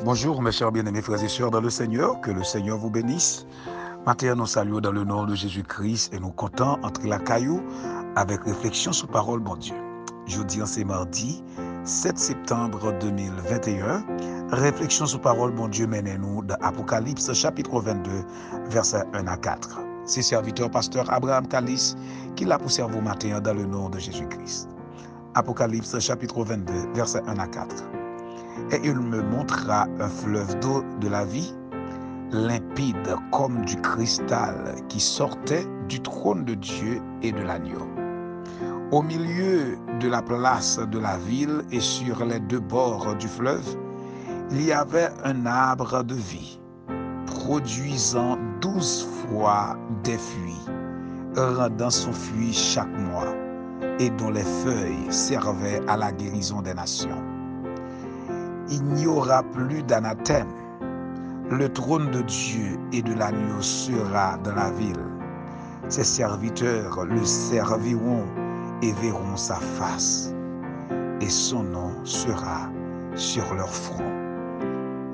Bonjour mes chers bien-aimés frères et sœurs dans le Seigneur, que le Seigneur vous bénisse. Matin, nous saluons dans le nom de Jésus-Christ et nous comptons entre la caillou avec réflexion sur parole bon Dieu. Jeudi, c'est mardi 7 septembre 2021. Réflexion sur parole bon Dieu mène-nous dans Apocalypse chapitre 22, versets 1 à 4. C'est serviteur pasteur Abraham Kalis qui l'a pour servir matin dans le nom de Jésus-Christ. Apocalypse chapitre 22, versets 1 à 4. Et il me montra un fleuve d'eau de la vie, limpide comme du cristal, qui sortait du trône de Dieu et de l'agneau. Au milieu de la place de la ville et sur les deux bords du fleuve, il y avait un arbre de vie, produisant 12 fois des fruits, rendant son fruit chaque mois, et dont les feuilles servaient à la guérison des nations. Il n'y aura plus d'anathème. Le trône de Dieu et de l'agneau sera dans la ville. Ses serviteurs le serviront et verront sa face, et son nom sera sur leur front.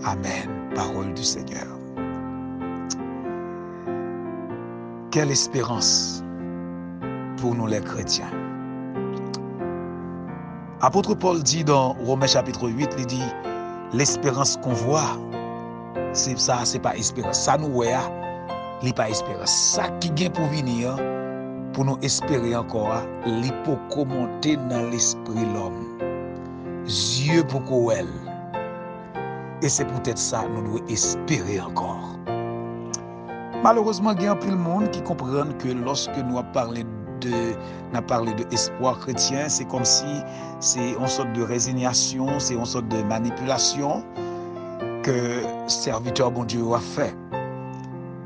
Amen. Parole du Seigneur. Quelle espérance pour nous les chrétiens. Apôtre Paul dit dans Romains chapitre 8, il dit, l'espérance qu'on voit, c'est ça, c'est pas espérance. Ça nous voit, il pas espérance. Ça qui vient pour venir, pour nous espérer encore, il peut commenter dans l'esprit l'homme. Yeux pour qu'elle. Et c'est peut-être ça nous devons espérer encore. Malheureusement, il y a un peu de monde qui comprennent que lorsque nous avons parlé de espoir chrétien, c'est comme si c'est une sorte de résignation, c'est une sorte de manipulation que serviteur bon Dieu a fait.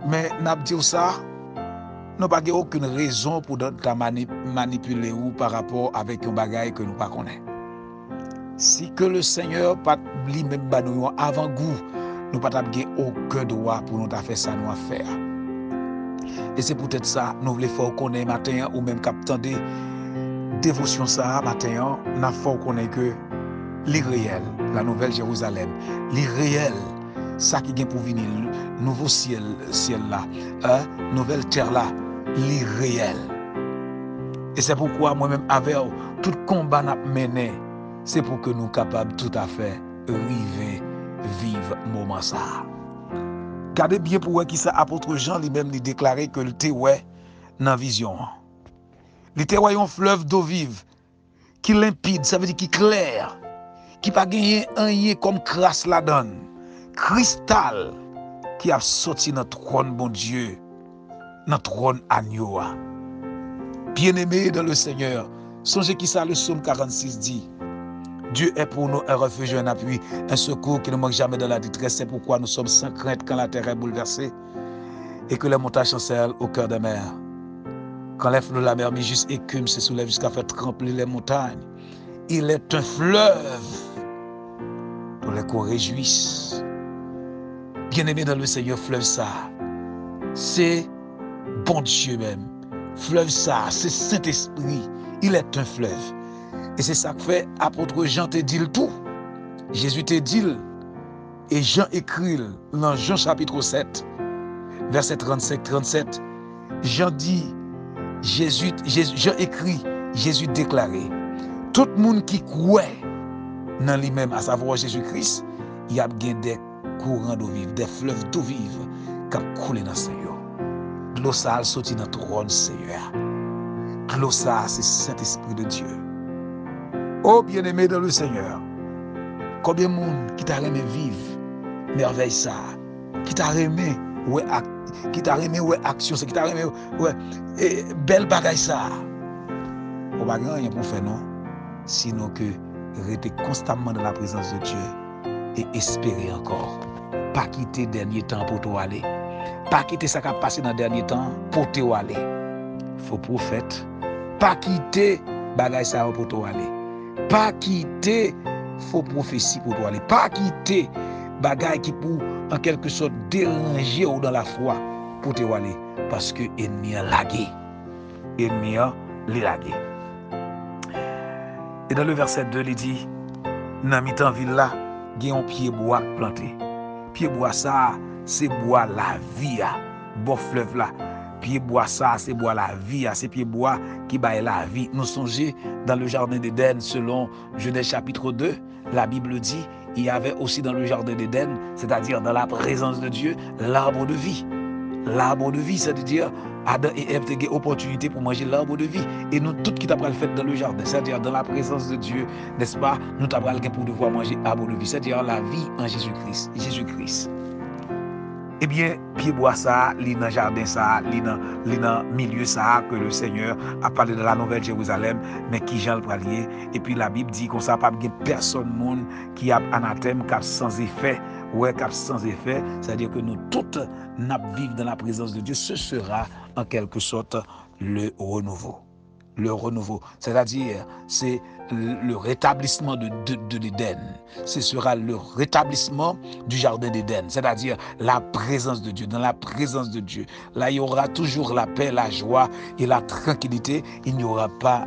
Mais n'a dit ça, nous n'avons pas aucune raison pour manipuler ou par rapport avec un bagage que nous ne connaissons pas. Si que le Seigneur pas lui-même nous avant goût, nous pas aucun droit pour nous faire ça nous faire. Et c'est peut-être ça, nous voulons faire connaître matin ou même capter dévotion ça matin, nous faut connaître que l'irréel, la nouvelle Jérusalem, l'irréel, ça qui vient pour venir, nouveau ciel là, nouvelle terre là, l'irréel. Et c'est pourquoi moi-même avec tout combat n'a mené, c'est pour que nous capables tout à fait arriver vivre moment ça. Gardez bien pour qui ça apôtre Jean lui-même lui déclarait que le téway dans vision. Le téway un fleuve d'eau vive qui limpide, ça veut dire qui clair, qui pas gagné rien comme crasse la donne. Cristal qui a sorti notre trône bon Dieu, notre trône agneau. Bien-aimé dans le Seigneur, songez qui ça le psaume 46 dit. Dieu est pour nous un refuge, un appui, un secours qui ne manque jamais dans la détresse. C'est pourquoi nous sommes sans crainte quand la terre est bouleversée et que les montagnes chancellent au cœur des mers. Quand les flots de la mer mi-juste écume se soulèvent jusqu'à faire trembler les montagnes. Il est un fleuve pour les qu'on réjouissent. Bien-aimé dans le Seigneur, fleuve ça, c'est bon Dieu même. Fleuve ça, c'est Saint-Esprit. Il est un fleuve. Et c'est ça que fait apôtre Jean te dit le tout. Jésus te dit et Jean écrit dans Jean chapitre 7, verset 35-37. Jean dit, Jean écrit, Jésus déclaré. Tout le monde qui croit dans lui-même, à savoir Jésus-Christ, il y a des courants d'eau vive, des fleuves d'eau vive qui coulent dans le Seigneur. De l'eau ça sorti dans le trône Seigneur. De l'eau ça, c'est Saint-Esprit de Dieu. Oh bien-aimé dans le Seigneur, combien de monde qui t'a aimé vivre, merveille ça, qui t'a aimé, ouais action, qui t'a aimé, ouais, belle bagaille ça. On va rien pour faire non, sinon que rester constamment dans la présence de Dieu et espérer encore. Pas quitter dernier temps pour toi aller, pas quitter ça qui a passé dans le dernier temps pour toi aller. Faut prophète, pas quitter bagaille ça pour toi aller. Pas quitter faux prophétie pour toi aller. Pas quitter bagaille qui pour en quelque sorte déranger ou dans la foi pour te aller. Parce que l'ennemi a lagué. L'ennemi a lagué. Et dans le verset 2, il dit, dans mi-temps ville là, gen yon pied bois planté. Pied bois ça, c'est bois la vie, bon fleuve là. Pied bois ça, c'est bois la vie, c'est pied bois qui baille la vie. Nous songeons dans le jardin d'Éden, selon Genèse chapitre 2, la Bible dit, il y avait aussi dans le jardin d'Éden, c'est-à-dire dans la présence de Dieu, l'arbre de vie. L'arbre de vie, c'est-à-dire Adam et Ève ont opportunité pour manger l'arbre de vie. Et nous, tout qui t'apprend le fait dans le jardin, c'est-à-dire dans la présence de Dieu, n'est-ce pas, nous t'apprend pour devoir manger l'arbre de vie, c'est-à-dire la vie en Jésus-Christ. Jésus-Christ. Eh bien, pied bois ça, li dans jardin ça, li dans milieu ça que le Seigneur a parlé de la nouvelle Jérusalem, mais qui Jean le pralier. Et puis la Bible dit qu'on ça pas personne monde qui a anathème, qui a sans effet. Ouais, qui a sans effet, c'est-à-dire que nous toutes n'a vivre dans la présence de Dieu, ce sera en quelque sorte le renouveau. Le renouveau, c'est-à-dire c'est le rétablissement de l'Éden. Ce sera le rétablissement du jardin d'Éden, c'est-à-dire la présence de Dieu. Dans la présence de Dieu, là il y aura toujours la paix, la joie et la tranquillité. Il n'y aura pas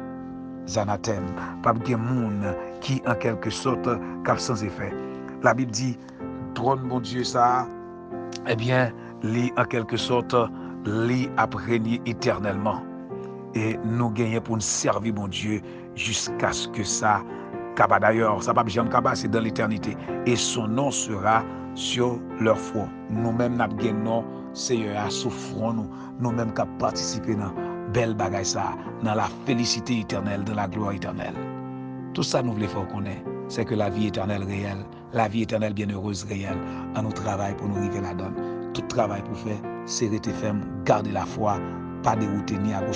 d'anathème, pas de monde qui en quelque sorte cap sans effet. La Bible dit, trône mon Dieu ça, eh bien, lui en quelque sorte, lui a régné éternellement. Et nous gagnons pour nous servir mon Dieu jusqu'à ce que ça Kaba d'ailleurs, ça va jamais Kaba, c'est dans l'éternité. Et son nom sera sur leur front. Nous-mêmes, nous gagnons, Seigneur, souffrons nous-mêmes qui participons dans belle bagaille ça, dans la félicité éternelle, dans la gloire éternelle. Tout ça, nous voulons faire connaître, c'est que la vie éternelle réelle, la vie éternelle bienheureuse réelle, en nous travail pour nous arriver la donne. Tout travail pour faire, c'est rester ferme, garder la foi, pas dérouter ni à gauche.